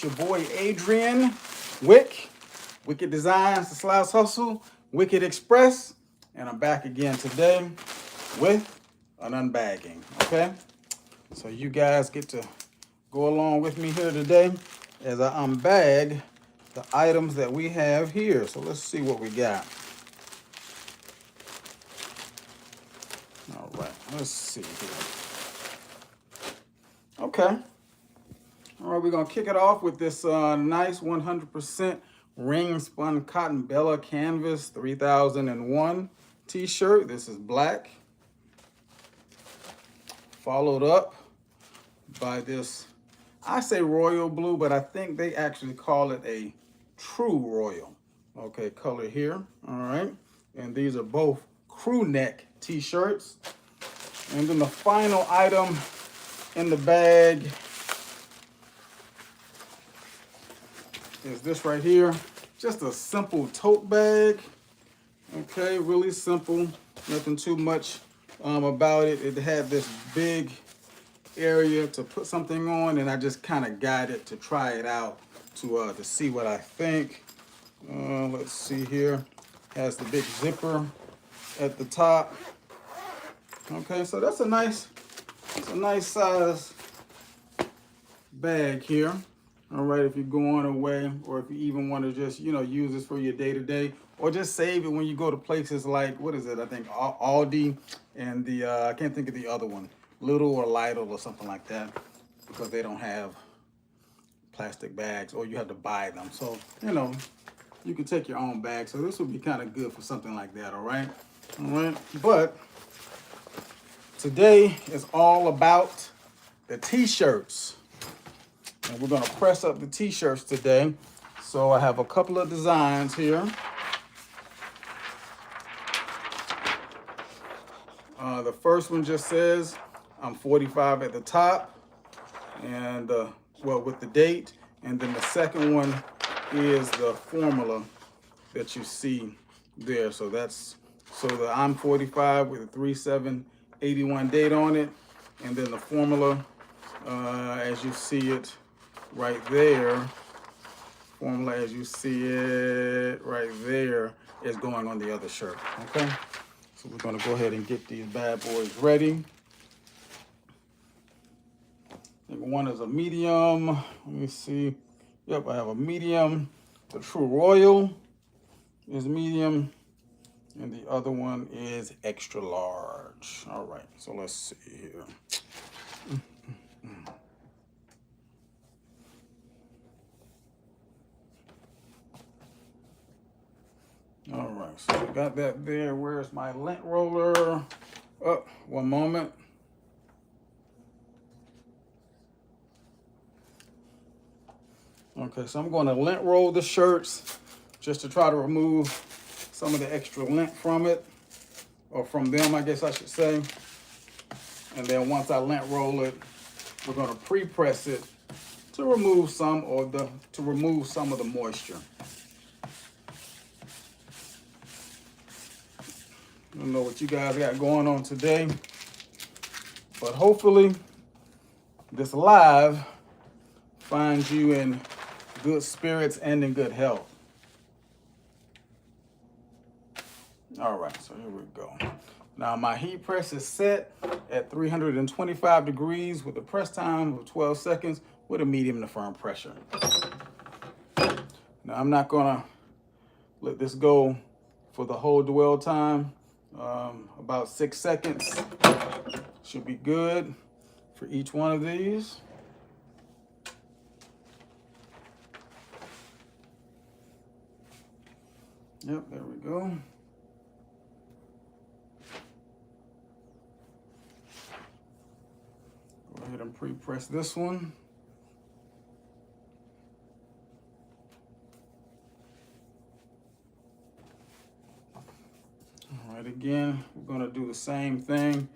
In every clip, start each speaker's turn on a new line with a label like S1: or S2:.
S1: Your boy Adrian Wickad Designs, the Slice Hustle, Wickad Express, and I'm back again today with an unbagging. Okay, so you guys get to go along with me here today as I unbag the items that we have here. So let's see what we got. All right, let's see here. Okay. All right, we're gonna kick it off with this nice 100% ring spun cotton Bella canvas 3001 t-shirt. This is black. Followed up by this, I say royal blue, but I think they actually call it a true royal. Okay, color here. All right, and these are both crew neck t-shirts. And then the final item in the bag is this right here. Just a simple tote bag. Okay, really simple. Nothing too much about it. It had this big area to put something on, and I just kind of got it to try it out to see what I think. Let's see here. Has the big zipper at the top. Okay, so that's a nice size bag here. All right, if you're going away, or if you even want to just, use this for your day-to-day, or just save it when you go to places like, what is it? I think Aldi and the, I can't think of the other one, Little or Lidl or something like that, because they don't have plastic bags, or you have to buy them. So, you can take your own bag. So this would be kind of good for something like that, all right? All right, but today is all about the t-shirts. And we're gonna press up the t-shirts today. So I have a couple of designs here. The first one just says I'm 45 at the top, and well, with the date. And then the second one is the formula that you see there. So the I'm 45 with a 3781 date on it, and then the formula, as you see it right there, formula as you see it right there is going on the other shirt. Okay, so we're going to go ahead and get these bad boys ready. I think one is a medium. Let me see. Yep, I have a medium. The True Royal is medium, and the other one is extra large. All right, so let's see here. All right, so we got that there. Where's my lint roller? Oh, one moment. Okay, so I'm going to lint roll the shirts just to try to remove some of the extra lint from it, or from them, I guess I should say. And then once I lint roll it, we're going to pre-press it to remove some of the moisture. I don't know what you guys got going on today, but hopefully this live finds you in good spirits and in good health. All right, so here we go. Now my heat press is set at 325 degrees with a press time of 12 seconds with a medium to firm pressure. Now I'm not gonna let this go for the whole dwell time. About 6 seconds should be good for each one of these. Yep, there we go. Go ahead and pre-press this one. All right, again, we're gonna do the same thing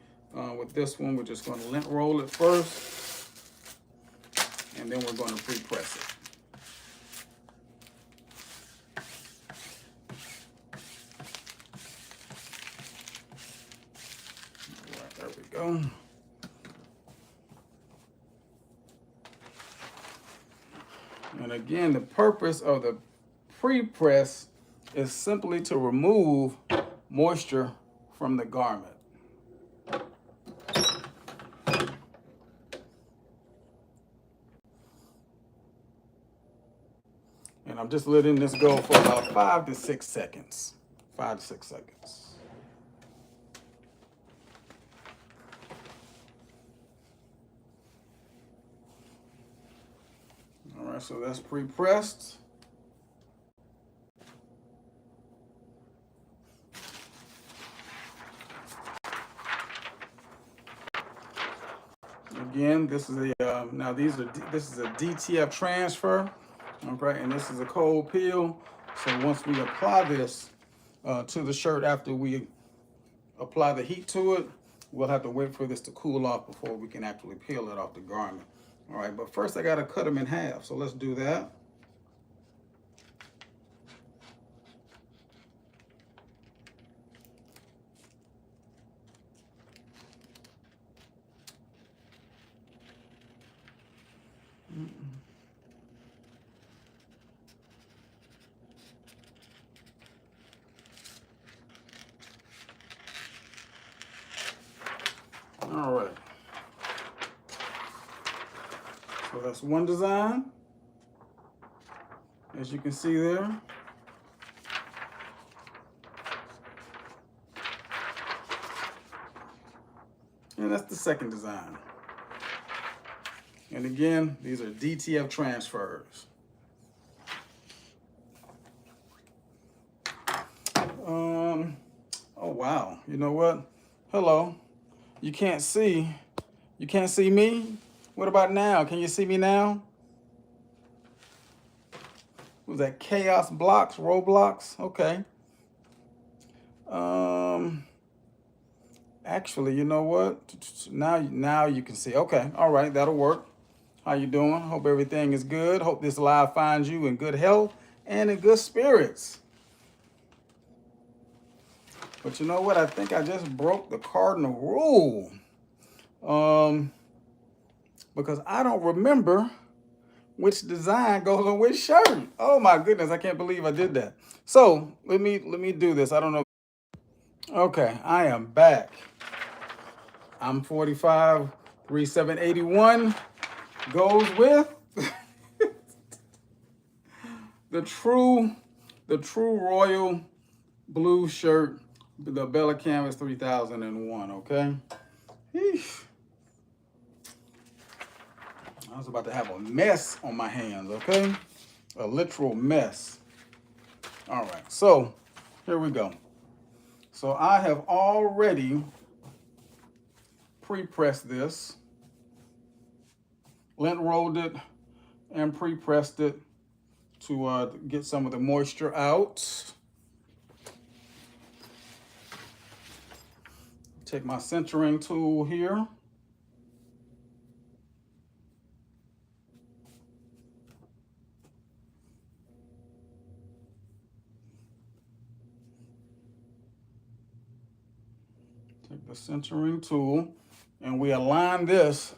S1: with this one. We're just gonna lint roll it first, and then we're gonna pre-press it. All right, there we go. And again, the purpose of the pre-press is simply to remove moisture from the garment. And I'm just letting this go for about 5 to 6 seconds. 5 to 6 seconds. All right, so that's pre-pressed. Again, this is a this is a DTF transfer, okay, and this is a cold peel. So once we apply this to the shirt, after we apply the heat to it, we'll have to wait for this to cool off before we can actually peel it off the garment. All right, but first I gotta cut them in half. So let's do that. All right. So that's one design, as you can see there. And that's the second design. And again, these are DTF transfers. Oh wow, you know what? Hello. You can't see me? What about now? Can you see me now? Was that Chaos Blocks, Roblox? Okay. Actually, you know what? Now you can see. Okay, all right, that'll work. How you doing? Hope everything is good. Hope this live finds you in good health and in good spirits. But you know what? I think I just broke the cardinal rule. Because I don't remember which design goes on which shirt. Oh my goodness, I can't believe I did that. So let me do this. I don't know. Okay, I am back. I'm 45, 3781 goes with the true royal blue shirt, the Bella Canvas 3001, okay? Eesh. I was about to have a mess on my hands, okay? A literal mess. All right, so here we go. So I have already pre-pressed this, lint rolled it, and pre-pressed it to get some of the moisture out. Take my centering tool here. Take the centering tool and we align this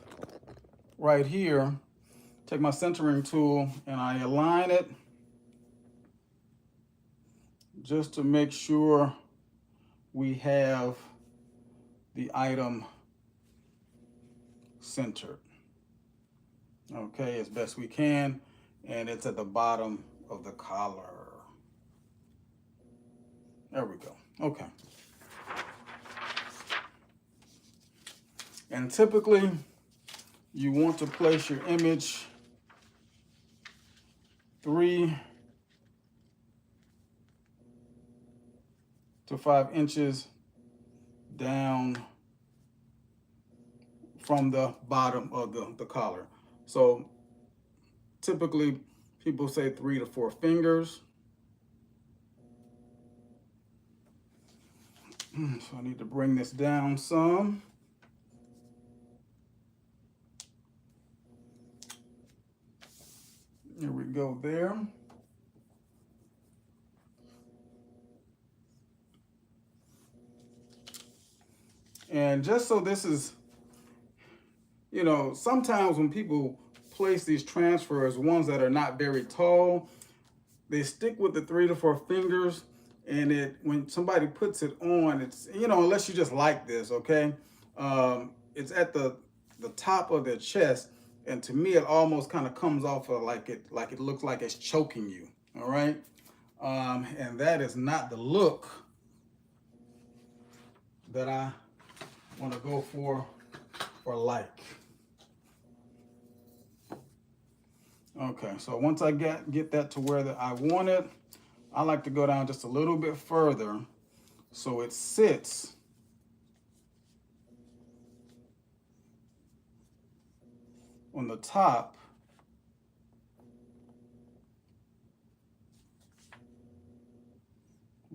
S1: right here. Take my centering tool and I align it just to make sure we have the item centered. Okay, as best we can, and it's at the bottom of the collar. There we go. Okay. And typically, you want to place your image 3 to 5 inches down from the bottom of the collar. So typically people say 3 to 4 fingers. So I need to bring this down some. Here we go there. And just so this is, you know, sometimes when people place these transfers, ones that are not very tall, they stick with the 3 to 4 fingers, and when somebody puts it on, it's, you know, unless you just like this, okay, it's at the top of their chest, and to me, it almost kind of comes off of like it looks like it's choking you. All right, and that is not the look that I want to go for or like. Okay, so once I get that to where I want it, I like to go down just a little bit further so it sits on the top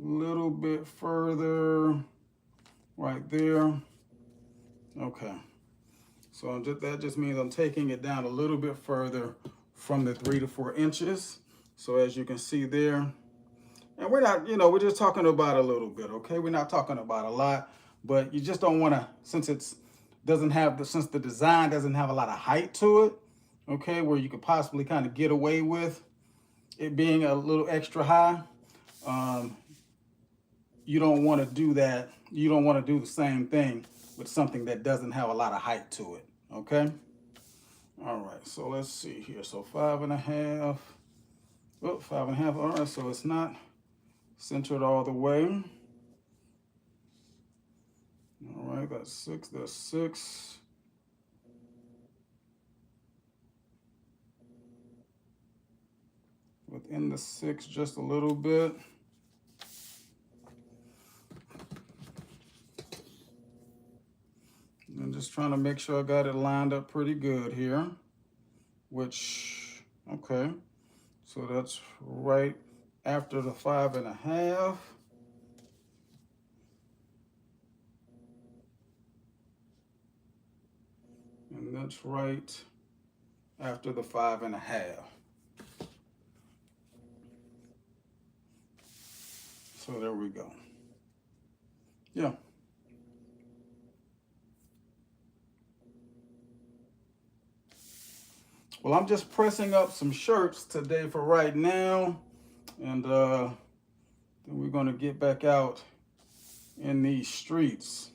S1: a little bit further right there. Okay, so that just means I'm taking it down a little bit further from the 3 to 4 inches. So as you can see there, and we're not, you know, we're just talking about a little bit, okay? We're not talking about a lot, but you just don't want to, since the design doesn't have a lot of height to it, okay, where you could possibly kind of get away with it being a little extra high. You don't want to do that. You don't want to do the same thing with something that doesn't have a lot of height to it, okay? All right, so let's see here. So 5.5, oh, 5.5, all right, so it's not centered all the way. All right, that's 6. Within the 6 just a little bit. And just trying to make sure I got it lined up pretty good here, which, okay, so that's right after the 5.5. And that's right after the 5.5. So there we go. Yeah. Well, I'm just pressing up some shirts today for right now, and then we're gonna get back out in these streets.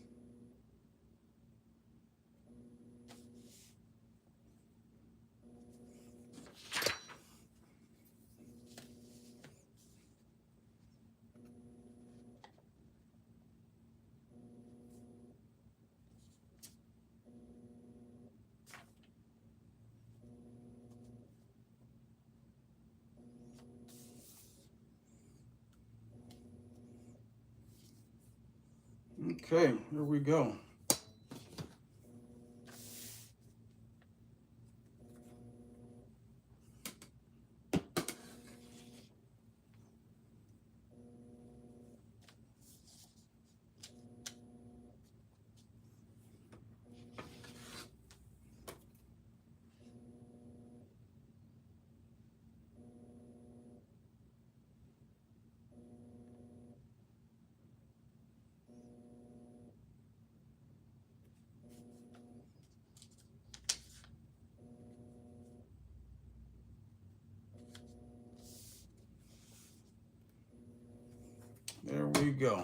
S1: Okay, here we go. There we go.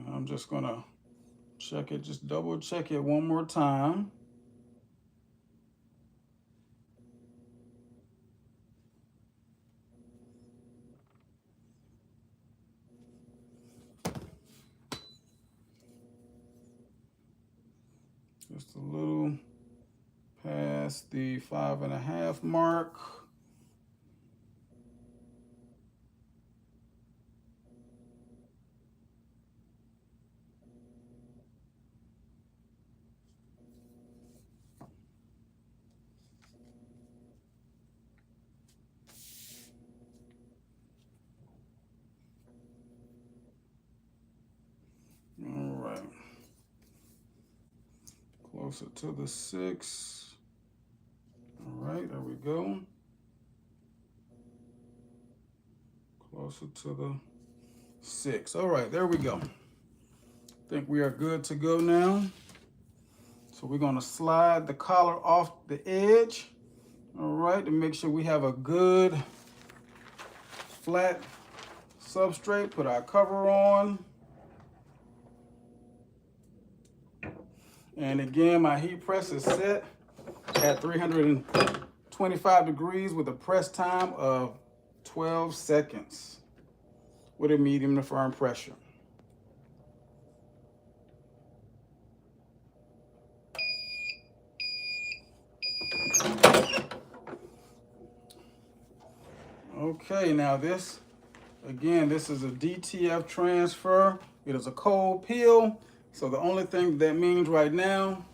S1: I'm just gonna check it, just double check it one more time. Just a little past the 5.5 mark. All right. Closer to the 6. All right, there we go. Closer to the 6. All right, there we go. I think we are good to go now. So we're going to slide the collar off the edge. All right, to make sure we have a good flat substrate. Put our cover on. And again, my heat press is set at 325 degrees with a press time of 12 seconds with a medium to firm pressure. Okay, now this, again, this is a DTF transfer. It is a cold peel. So the only thing that means right now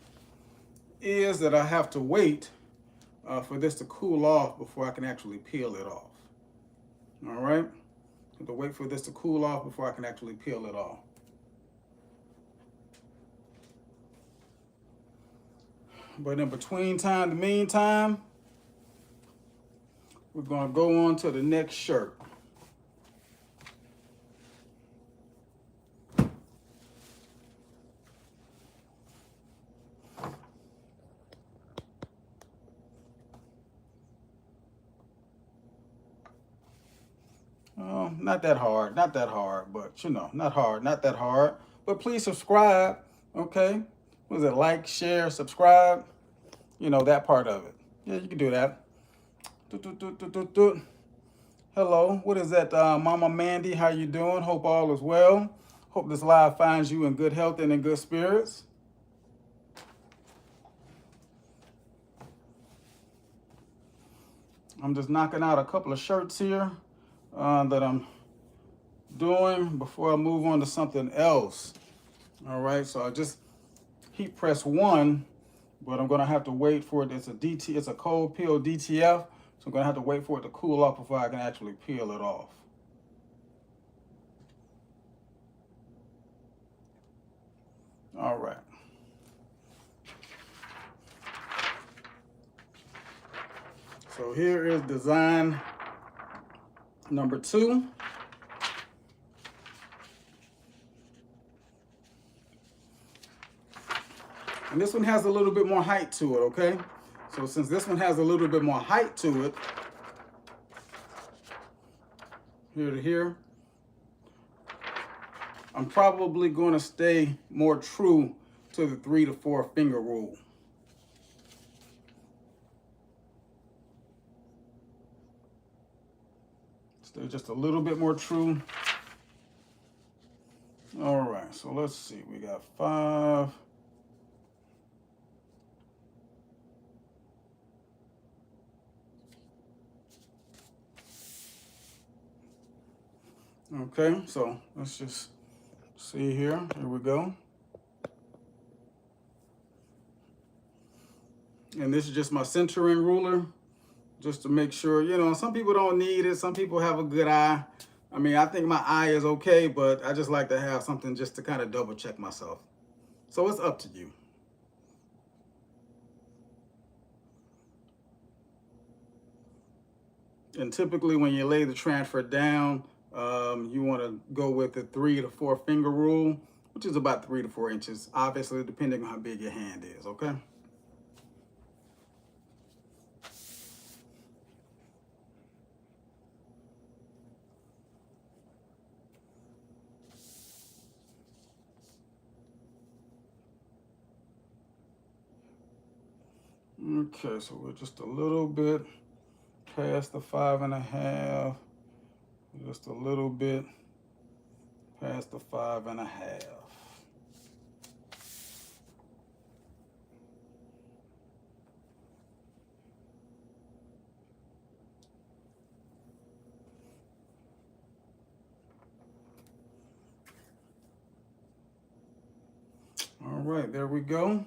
S1: is that I have to wait for this to cool off before I can actually peel it off. All right, I have to wait for this to cool off before I can actually peel it off. But in the meantime, we're gonna go on to the next shirt. Not that hard, but you know, not that hard. But please subscribe, okay? Was it like, share, subscribe? You know, that part of it. Yeah, you can do that. Hello, what is that, Mama Mandy? How you doing? Hope all is well. Hope this live finds you in good health and in good spirits. I'm just knocking out a couple of shirts here that I'm doing before I move on to something else. All right, so I just heat press one, but I'm gonna have to wait for it. It's a cold peel DTF, so I'm gonna have to wait for it to cool off before I can actually peel it off. All right. So here is design number 2. And this one has a little bit more height to it, okay? So since this one has a little bit more height to it, here to here, I'm probably going to stay more true to the 3 to 4 finger rule. Stay just a little bit more true. All right, so let's see. We got 5. Okay, so let's just see here. Here we go. And this is just my centering ruler, just to make sure, you know, some people don't need it. Some people have a good eye. I mean, I think my eye is okay, but I just like to have something just to kind of double check myself. So it's up to you. And typically when you lay the transfer down, you want to go with the 3 to 4 finger rule, which is about 3 to 4 inches, obviously depending on how big your hand is, okay? Okay, so we're just a little bit past the 5.5, just a little bit past the 5.5. All right, there we go.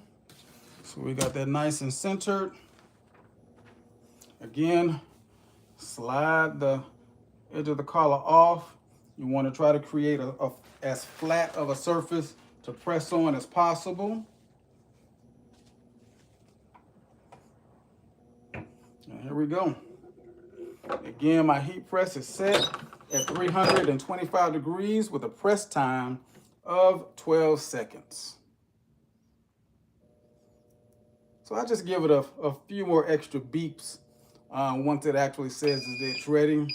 S1: So we got that nice and centered. Again, slide the edge of the collar off. You want to try to create as flat of a surface to press on as possible. And here we go. Again, my heat press is set at 325 degrees with a press time of 12 seconds. So I just give it a few more extra beeps once it actually says that it's ready.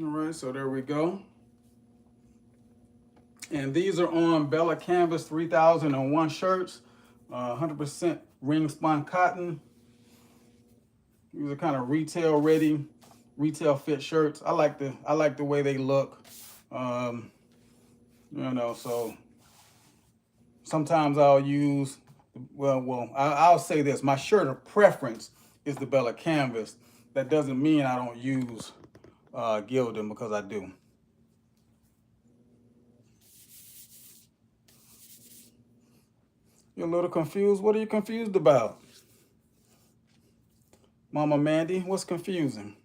S1: All right, so there we go. And these are on Bella Canvas 3001 shirts, 100% ring spun cotton. These are kind of retail ready, retail fit shirts. I like the way they look. You know, so sometimes I'll use, I'll say this, my shirt of preference is the Bella Canvas. That doesn't mean I don't use Gildan, because I do. You're a little confused? What are you confused about? Mama Mandy, what's confusing?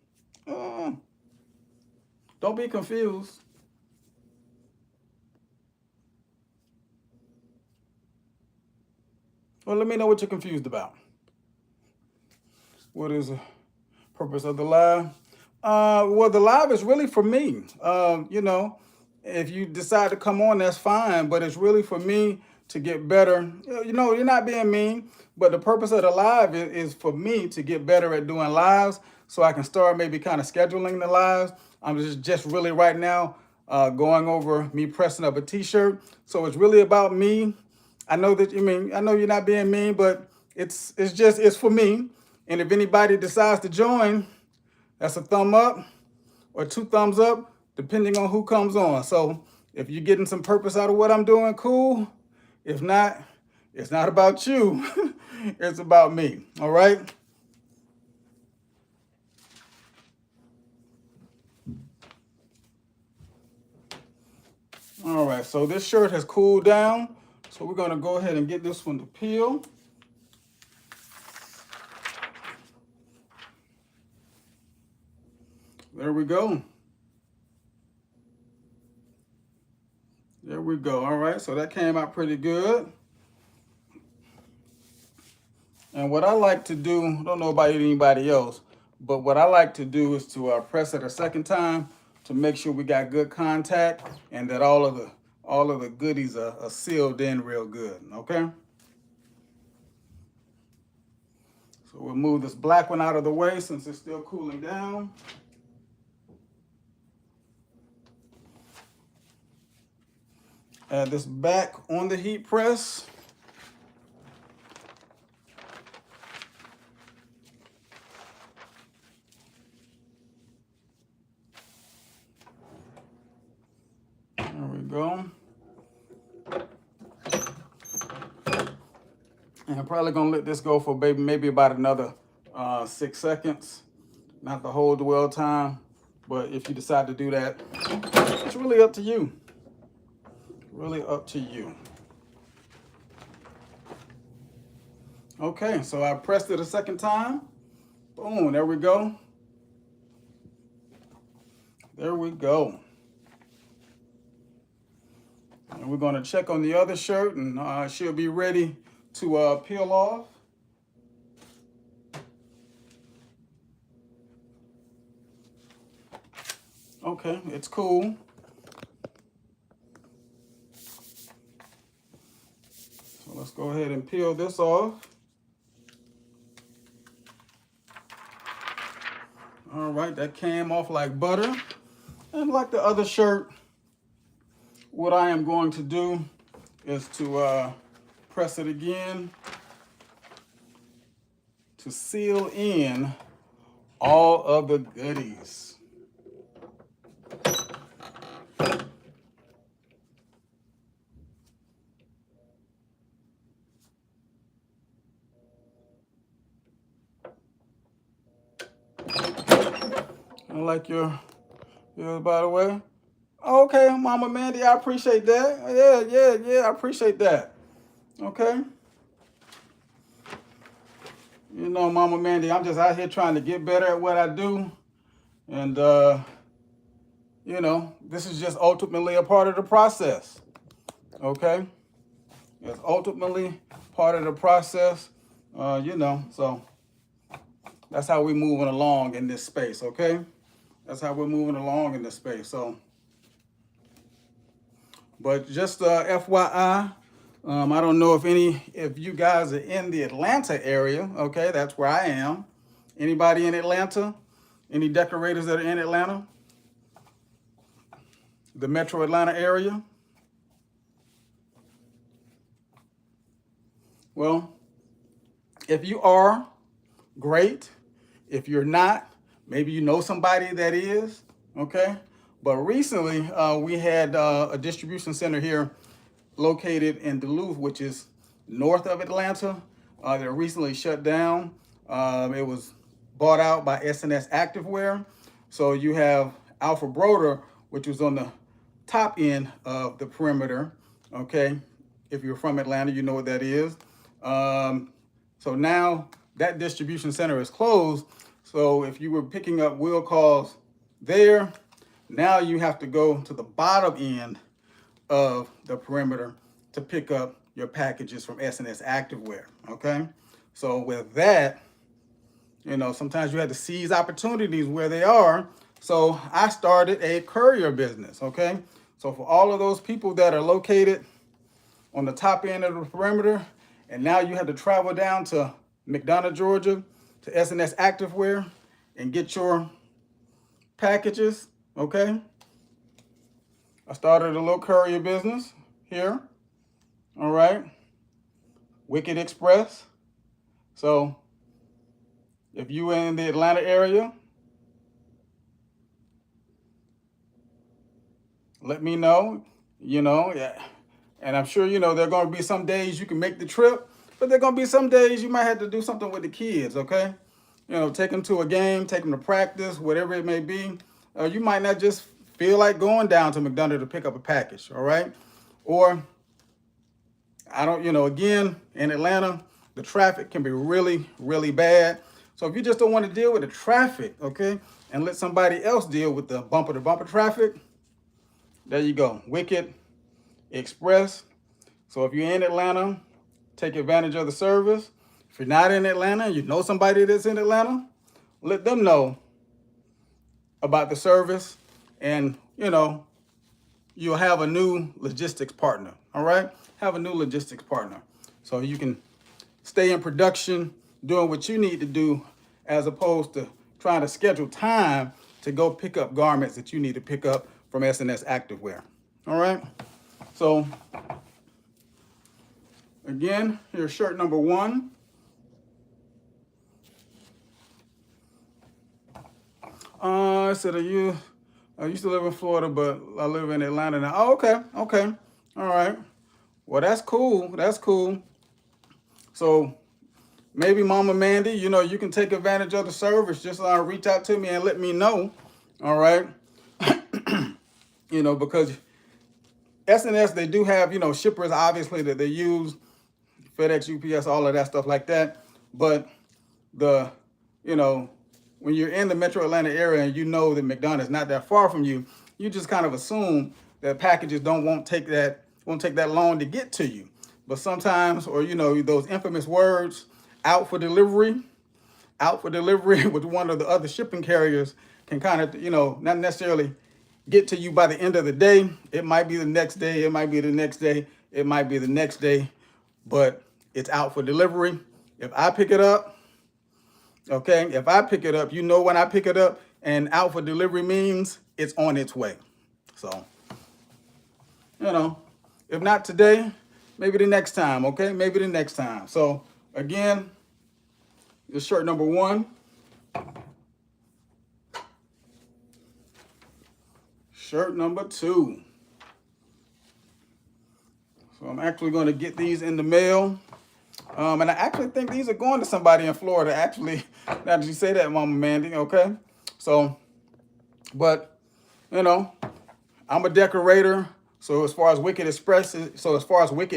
S1: Don't be confused. Well, let me know what you're confused about. What is the purpose of the live? Well, the live is really for me. You know, if you decide to come on, that's fine, but it's really for me to get better. You know, you're not being mean, but the purpose of the live is for me to get better at doing lives, so I can start maybe kind of scheduling the lives. I'm just really right now going over me pressing up a t-shirt. So it's really about me. I know that, I know you're not being mean, but it's for me. And if anybody decides to join, that's a thumb up or 2 thumbs up, depending on who comes on. So if you're getting some purpose out of what I'm doing, cool. If not, it's not about you. It's about me. All right. All right. So this shirt has cooled down. So we're going to go ahead and get this one to peel. There we go. There we go. All right, so that came out pretty good. And what I like to do, I don't know about anybody else, but what I like to do is to press it a second time to make sure we got good contact and that all of the goodies are sealed in real good. Okay. So we'll move this black one out of the way since it's still cooling down. Add this back on the heat press. There we go. And I'm probably gonna let this go for maybe about another 6 seconds. Not the whole dwell time, but if you decide to do that, it's really up to you. Really up to you. Okay, so I pressed it a second time. Boom, there we go. There we go. And we're gonna check on the other shirt and she'll be ready to peel off. Okay, it's cool. So let's go ahead and peel this off. All right, that came off like butter. And like the other shirt, what I am going to do is to press it again to seal in all of the goodies. I like yours, by the way. Okay, Mama Mandy, I appreciate that. Yeah, I appreciate that. Okay. You know, Mama Mandy, I'm just out here trying to get better at what I do. And, you know, this is just ultimately a part of the process. Okay? It's ultimately part of the process. You know, so that's how we're moving along in this space. Okay? That's how we're moving along in this space. So, but just FYI, I don't know if you guys are in the Atlanta area. Okay, that's where I am. Anybody in Atlanta? Any decorators that are in Atlanta? The Metro Atlanta area? Well, if you are, great. If you're not, maybe you know somebody that is. Okay. But recently, we had a distribution center here located in Duluth, which is north of Atlanta. That recently shut down. It was bought out by S&S Activewear. So you have Alpha Broder, which was on the top end of the perimeter. Okay, if you're from Atlanta, you know what that is. So now that distribution center is closed. So if you were picking up wheel calls there, now you have to go to the bottom end of the perimeter to pick up your packages from S&S Activewear. Okay, so with that, you know, sometimes you have to seize opportunities where they are. So I started a courier business. Okay, so for all of those people that are located on the top end of the perimeter, and now you have to travel down to McDonough, Georgia, to S&S Activewear and get your packages. Okay, I started a little courier business here. All right, Wickad Express. So if you are in the Atlanta area, let me know. You know, yeah. And I'm sure, you know, there are going to be some days you can make the trip, but there are going to be some days you might have to do something with the kids, okay? You know, take them to a game, take them to practice, whatever it may be. You might not just feel like going down to McDonough to pick up a package, all right? Or, I don't, you know, again, in Atlanta, the traffic can be really, really bad. So if you just don't want to deal with the traffic, okay, and let somebody else deal with the bumper-to-bumper traffic, there you go, Wickad Express. So if you're in Atlanta, take advantage of the service. If you're not in Atlanta, you know somebody that's in Atlanta, let them know about the service, and you know, you'll have a new logistics partner. All right, have a new logistics partner, so you can stay in production doing what you need to do, as opposed to trying to schedule time to go pick up garments that you need to pick up from S&S Activewear. All right, so again, here's shirt number 1. I said, I used to live in Florida, but I live in Atlanta now. Oh, okay, okay, all right. Well, that's cool. That's cool. So maybe Mama Mandy, you know, you can take advantage of the service. Just reach out to me and let me know. All right. You know, because S&S, they do have, you know, shippers, obviously, that they use, FedEx, UPS, all of that stuff like that. But you know, when you're in the Metro Atlanta area and you know that McDonough is not that far from you, you just kind of assume that packages won't take that long to get to you. But sometimes, or you know, those infamous words, out for delivery with one of the other shipping carriers can kind of, you know, not necessarily get to you by the end of the day. It might be the next day, it might be the next day, it might be the next day, but it's out for delivery. If I pick it up, okay, if I pick it up, you know when I pick it up, and out for delivery means it's on its way. So, you know, if not today, maybe the next time, okay? Maybe the next time. So, again, this shirt number 1. Shirt number 2. So I'm actually going to get these in the mail. And I actually think these are going to somebody in Florida, actually, now that you say that, Mama Mandy, okay? So, but, you know, I'm a decorator. So as far as Wickad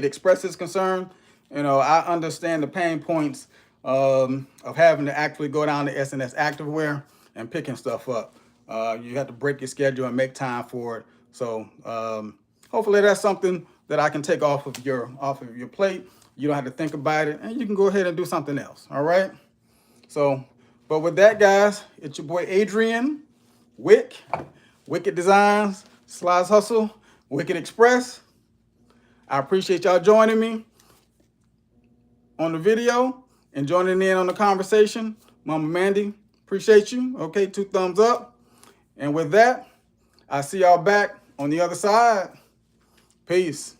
S1: Express is concerned, you know, I understand the pain points of having to actually go down to S&S Activewear and picking stuff up. You have to break your schedule and make time for it. So hopefully that's something that I can take off of your plate. You don't have to think about it, and you can go ahead and do something else. All right. So, but with that, guys, it's your boy Adrian Wickad Designs, Slice Hustle, Wickad Express. I appreciate y'all joining me on the video and joining in on the conversation. Mama Mandy, appreciate you. Okay, 2 thumbs up. And with that, I see y'all back on the other side. Peace.